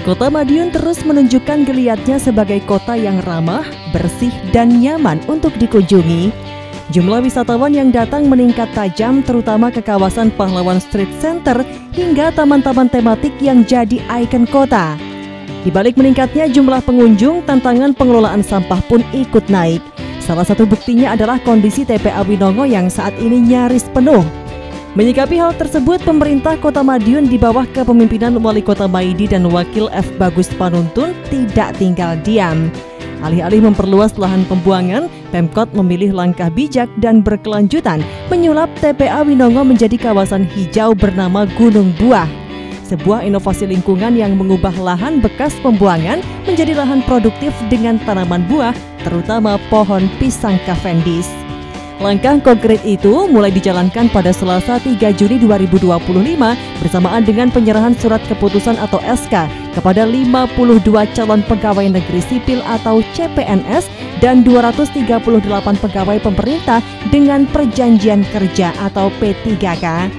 Kota Madiun terus menunjukkan geliatnya sebagai kota yang ramah, bersih, dan nyaman untuk dikunjungi. Jumlah wisatawan yang datang meningkat tajam terutama ke kawasan Pahlawan Street Center hingga taman-taman tematik yang jadi ikon kota. Di balik meningkatnya jumlah pengunjung, tantangan pengelolaan sampah pun ikut naik. Salah satu buktinya adalah kondisi TPA Winongo yang saat ini nyaris penuh. Menyikapi hal tersebut, pemerintah Kota Madiun di bawah kepemimpinan Wali Kota Maidi dan Wakil F. Bagus Panuntun tidak tinggal diam. Alih-alih memperluas lahan pembuangan, Pemkot memilih langkah bijak dan berkelanjutan menyulap TPA Winongo menjadi kawasan hijau bernama Gunung Buah. Sebuah inovasi lingkungan yang mengubah lahan bekas pembuangan menjadi lahan produktif dengan tanaman buah, terutama pohon pisang Cavendish. Langkah konkret itu mulai dijalankan pada Selasa 3 Juni 2025 bersamaan dengan penyerahan surat keputusan atau SK kepada 52 calon pegawai negeri sipil atau CPNS dan 238 pegawai pemerintah dengan perjanjian kerja atau P3K.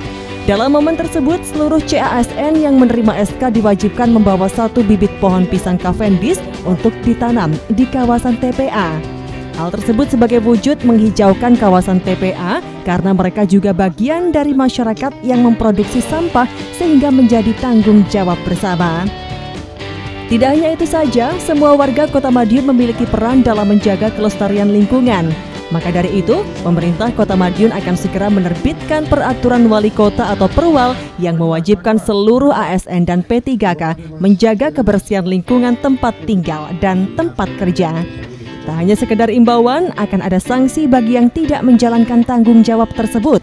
Dalam momen tersebut, seluruh CASN yang menerima SK diwajibkan membawa 1 bibit pohon pisang Cavendish untuk ditanam di kawasan TPA. Hal tersebut sebagai wujud menghijaukan kawasan TPA karena mereka juga bagian dari masyarakat yang memproduksi sampah sehingga menjadi tanggung jawab bersama. Tidak hanya itu saja, semua warga Kota Madiun memiliki peran dalam menjaga kelestarian lingkungan. Maka dari itu, pemerintah Kota Madiun akan segera menerbitkan peraturan wali kota atau perwal yang mewajibkan seluruh ASN dan P3K menjaga kebersihan lingkungan tempat tinggal dan tempat kerja. Tak hanya sekedar imbauan, akan ada sanksi bagi yang tidak menjalankan tanggung jawab tersebut.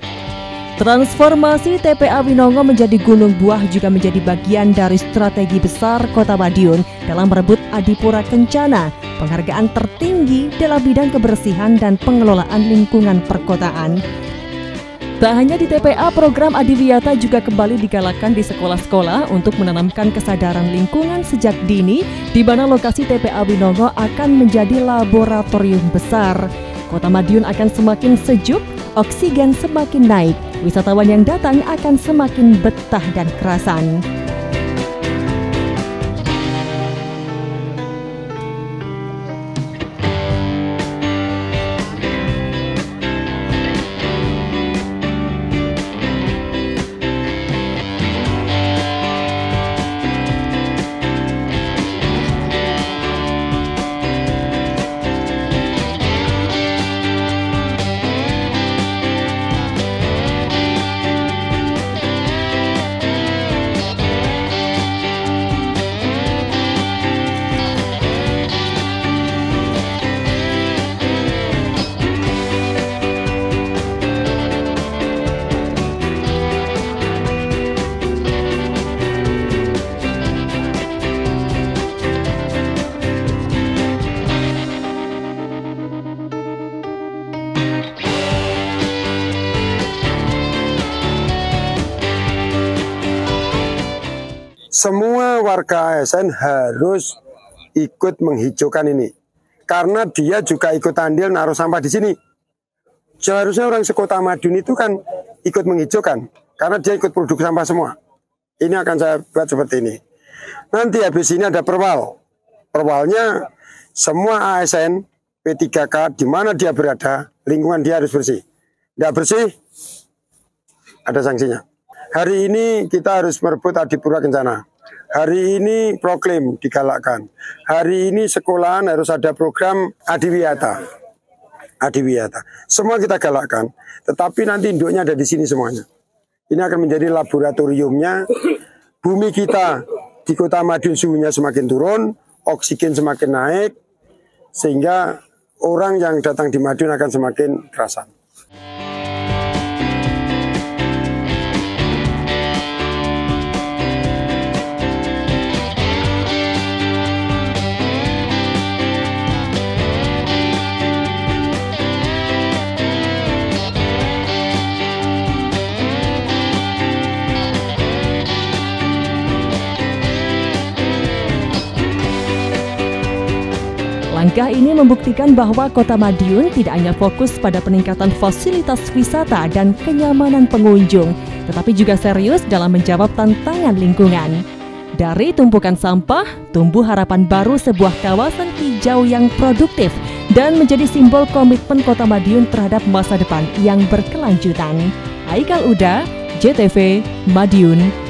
Transformasi TPA Winongo menjadi Gunung Buah juga menjadi bagian dari strategi besar Kota Madiun dalam merebut Adipura Kencana, penghargaan tertinggi dalam bidang kebersihan dan pengelolaan lingkungan perkotaan. Tak hanya di TPA, program Adiwiyata juga kembali digalakan di sekolah-sekolah untuk menanamkan kesadaran lingkungan sejak dini, di mana lokasi TPA Winongo akan menjadi laboratorium besar. Kota Madiun akan semakin sejuk, oksigen semakin naik, wisatawan yang datang akan semakin betah dan kerasan. Semua warga ASN harus ikut menghijaukan ini, karena dia juga ikut andil naruh sampah di sini. Seharusnya orang sekota Madiun itu kan ikut menghijaukan, karena dia ikut produk sampah semua. Ini akan saya buat seperti ini. Nanti habis ini ada perwal. Perwalnya semua ASN P3K di mana dia berada, lingkungan dia harus bersih. Nggak bersih, ada sanksinya. Hari ini kita harus merebut Adipura Kencana. Hari ini proklaim digalakkan. Hari ini sekolahan harus ada program Adiwiyata. Adiwiyata. Semua kita galakkan. Tetapi nanti induknya ada di sini semuanya. Ini akan menjadi laboratoriumnya. Bumi kita di Kota Madiun suhunya semakin turun, oksigen semakin naik, sehingga orang yang datang di Madiun akan semakin kerasan. Langkah ini membuktikan bahwa Kota Madiun tidak hanya fokus pada peningkatan fasilitas wisata dan kenyamanan pengunjung, tetapi juga serius dalam menjawab tantangan lingkungan. Dari tumpukan sampah, tumbuh harapan baru sebuah kawasan hijau yang produktif dan menjadi simbol komitmen Kota Madiun terhadap masa depan yang berkelanjutan. Aikal Uda, JTV, Madiun.